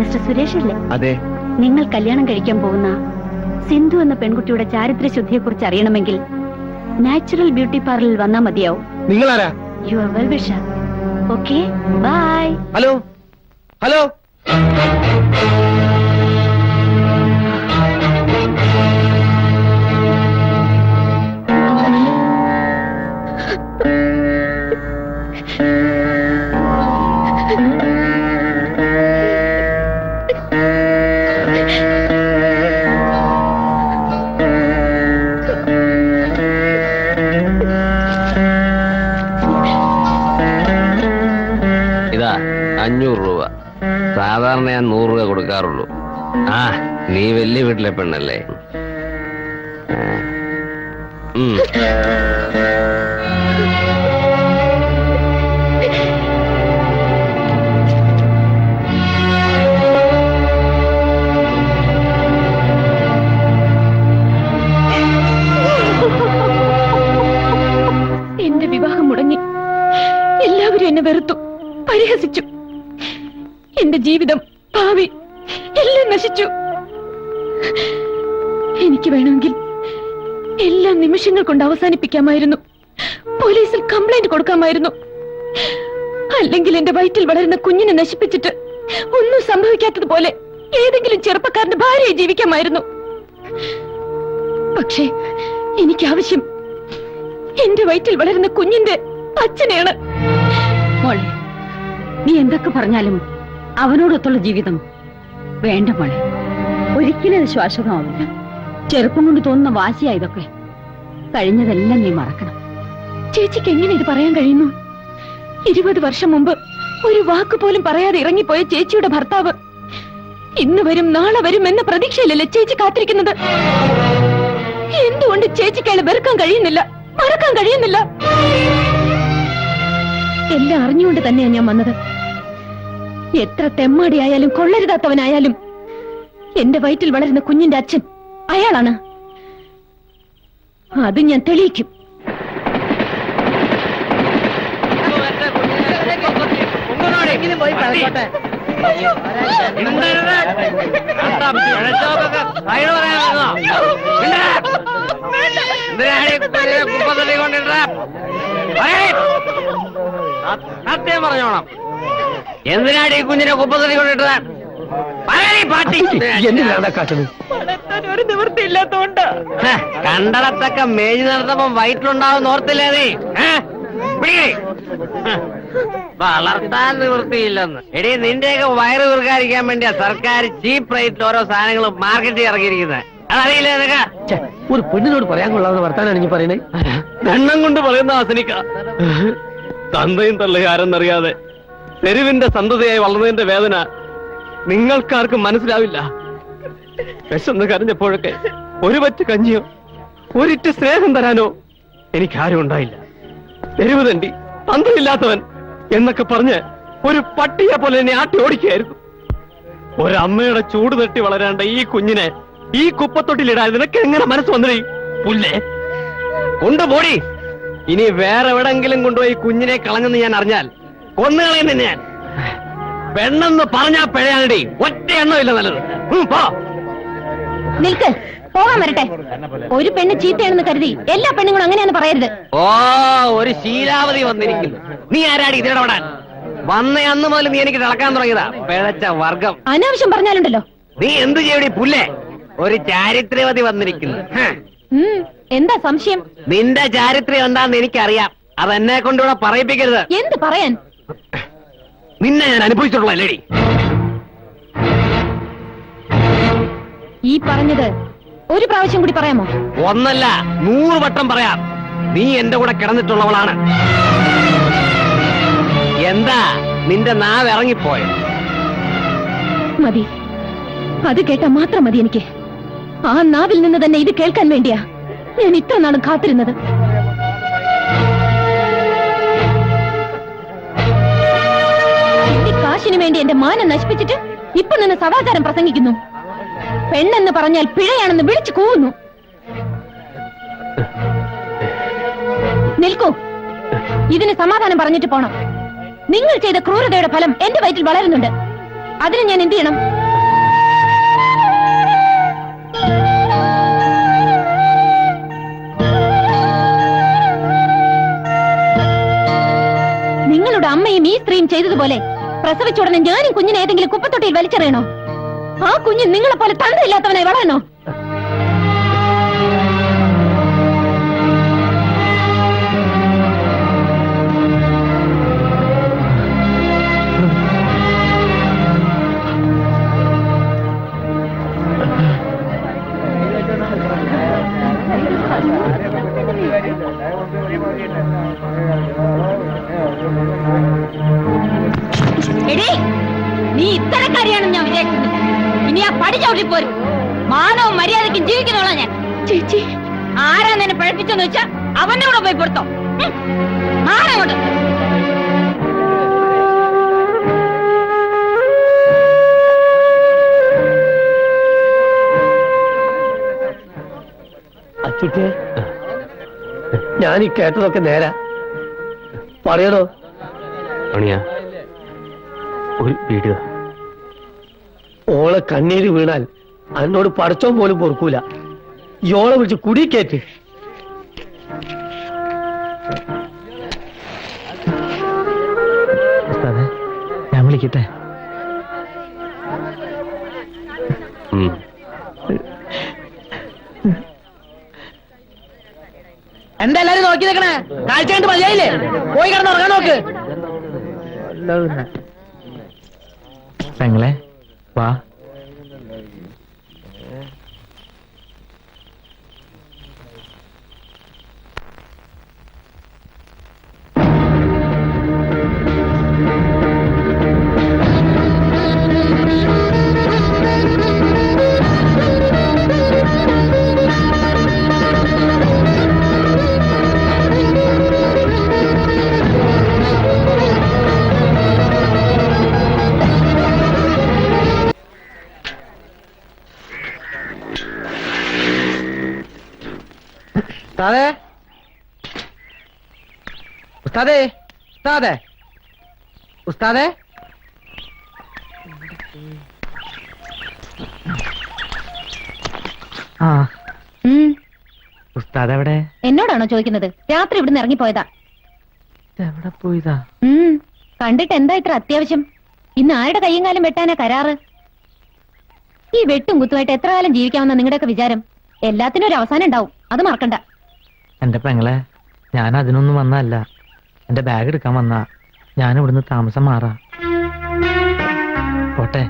Mister Suresh അല്ലേ? അതെ. നിങ്ങൾ കല്യാണം കഴിക്കാൻ പോകുന്ന സിന്ധു എന്ന പെൺകുട്ടിയുടെ ചാരിത്രശുദ്ധിയെ കുറിച്ച് അറിയണമെങ്കിൽ നാച്ചുറൽ ബ്യൂട്ടി പാർലറിൽ വന്നാൽ മതിയാവും. നിങ്ങളാരാ? Your well wisher. Okay, bye. Hello hello. ഇതാ 500 രൂപ. സാധാരണ ഞാൻ 100 രൂപ കൊടുക്കാറുള്ളൂ. ആ, നീ വലിയ വീട്ടിലെ പെണ്ണല്ലേ? എന്റെ വിവാഹം മുടങ്ങി. എല്ലാവരും എന്നെ വെറുത്തു, പരിഹസിച്ചു. എന്റെ ജീവിതം, ഭാവി എല്ലാം നശിച്ചു. എനിക്ക് വേണമെങ്കിൽ എല്ലാം നിമിഷങ്ങൾ കൊണ്ട് അവസാനിപ്പിക്കാമായിരുന്നു. പോലീസിൽ കംപ്ലൈന്റ് കൊടുക്കാമായിരുന്നു. അല്ലെങ്കിൽ എന്റെ വയറ്റിൽ വളരുന്ന കുഞ്ഞിനെ നശിപ്പിച്ചിട്ട് ഒന്നും സംഭവിക്കാത്തതുപോലെ ഏതെങ്കിലും ചെറുപ്പക്കാരന്റെ ഭാര്യയെ ജീവിക്കാമായിരുന്നു. പക്ഷേ എനിക്ക് ആവശ്യം എന്റെ വയറ്റിൽ വളരുന്ന കുഞ്ഞിന്റെ അച്ഛനെയാണ്. മോളെ, നീ എന്തൊക്കെ പറഞ്ഞാലും അവനോടൊത്തുള്ള ജീവിതം വേണ്ട മോളെ. ഒരിക്കലും അത് ശാശ്വതമാവില്ല. ചെറുപ്പം കൊണ്ട് തോന്നുന്ന വാശിയാ ഇതൊക്കെ. കഴിഞ്ഞതെല്ലാം നീ മറക്കണം. ചേച്ചിക്ക് എങ്ങനെ ഇത് പറയാൻ കഴിയുന്നു? 20 വർഷം മുമ്പ് ഒരു വാക്കുപോലും പറയാതെ ഇറങ്ങിപ്പോയ ചേച്ചിയുടെ ഭർത്താവ് ഇന്ന് വരും നാളെ വരും എന്ന പ്രതീക്ഷയിലല്ലേ ചേച്ചി കാത്തിരിക്കുന്നത്? എന്തുകൊണ്ട് ചേച്ചിക്ക് അയാളെ വെറുക്കാൻ കഴിയുന്നില്ല, മറക്കാൻ കഴിയുന്നില്ല? എല്ലാം അറിഞ്ഞുകൊണ്ട് തന്നെയാ ഞാൻ വന്നത്. എത്ര തെമ്മാടിയായാലും കൊള്ളരുതാത്തവനായാലും എന്റെ വയറ്റിൽ വളരുന്ന കുഞ്ഞിന്റെ അച്ഛൻ അയാളാണ്. അത് ഞാൻ തെളിയിക്കും. സത്യം പറഞ്ഞോണം. എന്തിനാണ് ഈ കുഞ്ഞിനെ കുപ്പത്തടി കൊണ്ടിട്ടത്? ഒരു നിവൃത്തിയില്ലാത്തോണ്ട് കണ്ടടത്തൊക്കെ മേഞ്ഞു നടത്തപ്പോ വയറ്റിലുണ്ടാവും ഓർത്തില്ലേ നീ? വളർത്താൻ നിവൃത്തിയില്ലെന്ന്. എടീ, നിന്റെയൊക്കെ വയറ് വീർക്കാതിരിക്കാൻ വേണ്ടിയാ സർക്കാർ ചീപ്പ് റേറ്റിൽ ഓരോ സാധനങ്ങൾ മാർക്കറ്റിൽ ഇറങ്ങിയിരിക്കുന്നത്. അതറിയില്ലേ നിനക്ക്? ഒരു പെണ്ണിനോട് പറയാൻ കൊള്ളാവുന്ന വർത്താനാണ് നീ പറയണേ. എണ്ണം കൊണ്ട് പറയുന്ന ആസനിക്ക. തന്തയും തള്ളുകാരെന്നറിയാതെ തെരുവിന്റെ സന്തതയായി വളർന്നതിന്റെ വേദന നിങ്ങൾക്കാർക്കും മനസ്സിലാവില്ല. വിശന്ന് കരഞ്ഞപ്പോഴൊക്കെ ഒരു പറ്റ് കഞ്ഞിയോ ഒരിറ്റ് സ്നേഹം തരാനോ എനിക്കാരും ഉണ്ടായില്ല. തെരുവ് തണ്ടി, തന്ത്രമില്ലാത്തവൻ എന്നൊക്കെ പറഞ്ഞ് ഒരു പട്ടിയെ പോലെ എന്നെ ആട്ടി ഓടിക്കുകയായിരുന്നു. ഒരമ്മയുടെ ചൂട് തട്ടി വളരാണ്ട ഈ കുഞ്ഞിനെ ഈ കുപ്പത്തൊട്ടിലിടാൻ നിനക്ക് എങ്ങനെ മനസ്സ് വന്നേ? പുല്ലേ, കൊണ്ടുപോടി. ഇനി വേറെ എവിടെങ്കിലും കൊണ്ടുപോയി കുഞ്ഞിനെ കളഞ്ഞെന്ന് ഞാൻ അറിഞ്ഞാൽ കൊന്നുകളയുന്ന ഞാൻ. പെണ്ണെന്ന് പറഞ്ഞാ പിഴയാണടി. ഒറ്റ എണ്ണമില്ല നല്ലത്. നിൽക്ക്, പോകാൻ വരട്ടെ. ഒരു പെണ്ണ് ചീത്തയാണെന്ന് കരുതി എല്ലാ പെണ്ണുങ്ങളും അങ്ങനെയാന്ന് പറയരുത്. ഓ, ഒരു ശീലാവധി വന്നിരിക്കുന്നു. നീ ആരാടി ഇതിനിടപെടാൻ? വന്ന അന്ന് മുതൽ നീ എനിക്ക് തിളക്കാൻ തുടങ്ങിയതാ. പിഴച്ച വർഗം. അനാവശ്യം പറഞ്ഞാലുണ്ടല്ലോ. നീ എന്ത് ചെയ്യടി പുല്ലേ? ഒരു ചാരിത്രവതി വന്നിരിക്കുന്നു. എന്താ സംശയം? നിന്റെ ചാരിത്രം എന്താന്ന് എനിക്കറിയാം. അതെന്നെ കൊണ്ടുകൂടെ പറയിപ്പിക്കരുത്. എന്ത് പറയാൻ? നിന്നെ ഞാൻ അനുഭവിച്ചിട്ടുള്ള ലേഡി. ഈ പറഞ്ഞത് ഒരു പ്രാവശ്യം കൂടി പറയാമോ? ഒന്നല്ല 100 വട്ടം പറയാം. നീ എന്റെ കൂടെ കിടന്നിട്ടുള്ളവളാണ്. എന്താ നിന്റെ നാവ് ഇറങ്ങിപ്പോയോ? മതി, അത് കേട്ടാ മാത്രം മതി എനിക്ക്. ആ നാവിൽ നിന്ന് തന്നെ ഇത് കേൾക്കാൻ വേണ്ടിയാ ഞാൻ ഇത്ര നാളും കാത്തിരുന്നത്. കാശിനു വേണ്ടി എന്റെ മാനം നശിപ്പിച്ചിട്ട് ഇപ്പൊ നിന്ന് സദാചാരം പ്രസംഗിക്കുന്നു. പെണ്ണെന്ന് പറഞ്ഞാൽ പിഴയാണെന്ന് വിളിച്ചു കൂവുന്നു. നിൽക്കൂ, ഇതിന് സമാധാനം പറഞ്ഞിട്ട് പോണം. നിങ്ങൾ ചെയ്ത ക്രൂരതയുടെ ഫലം എന്റെ വയറ്റിൽ വളരുന്നുണ്ട്. അതിന് ഞാൻ എന്ത് ചെയ്യണം? നിങ്ങളുടെ അമ്മയും ഈ സ്ത്രീയും ചെയ്തതുപോലെ പ്രസവിച്ച ഉടനെ ഞാനും കുഞ്ഞിനെ ഏതെങ്കിലും കുപ്പത്തൊട്ടിയിൽ വലിച്ചെറിയണോ? ആ കുഞ്ഞ് നിങ്ങളെ പോലെ തന്തയില്ലാത്തവനായി വളരണോ? എടീ, നീ ഇത്തരക്കാരിയാണെന്ന് ഞാൻ വിചാരിക്കുന്നു. ഇനി ആ പടി ചവിട്ടി പോരും. മാനവും മര്യാദയ്ക്കും ജീവിക്കുന്നോളാം ഞാൻ. ചേച്ചി, ആരാ നിന്നെ പഴപ്പിച്ചെന്ന് വെച്ചാ അവന്റെ കൂടെ പോയി പുറത്തോ. മാനങ്ങോട്ട്. അച്ചുട്ടിയെ, ഞാൻ ഈ കേട്ടതൊക്കെ നേരാ പറയണോ? മണിയാ, ഒരു വീഡിയോ. ഓളെ കണ്ണീര് വീണാൽ എന്നോട് പടച്ചോൻ പോലും പൊറുക്കൂല. ഈ ഓളെ വിളിച്ച് കുടിക്കേറ്റ്. ഞാൻ വിളിക്കട്ടെ? എന്താ എല്ലാരും നോക്കി നിൽക്കണേ? കാഴ്ച കണ്ട് മതിയായില്ലേ? പോയി കിടന്ന് ഉറങ്ങാൻ നോക്ക്. പെങ്ങളെ വാ. ഉസ്താദേ, ഉസ്താദേ, ഉസ്താദേ, ഉസ്താദേ. ആ ഉസ്താദ് എവിടെ? എന്നോടാണോ ചോദിക്കുന്നത്? രാത്രി ഇവിടുന്ന് ഇറങ്ങിപ്പോയതാ. എവിടെ പോയതാ? കണ്ടിട്ട് എന്താ ഇത്ര അത്യാവശ്യം? ഇന്ന് ആരുടെ കയ്യും കാലം വെട്ടാനാ കരാറ്? ഈ വെട്ടും കുത്തുമായിട്ട് എത്ര കാലം ജീവിക്കാമെന്ന നിങ്ങളുടെയൊക്കെ വിചാരം? എല്ലാത്തിനും ഒരു അവസാനം ഉണ്ടാവും, അത് മറക്കണ്ട. എന്റെ പെങ്ങളെ, ഞാൻ അതിനൊന്നും വന്നല്ല. എന്റെ ബാഗ് എടുക്കാൻ വന്നാ. ഞാൻ ഇവിടുന്ന് താമസം മാറാ. പോട്ടെ.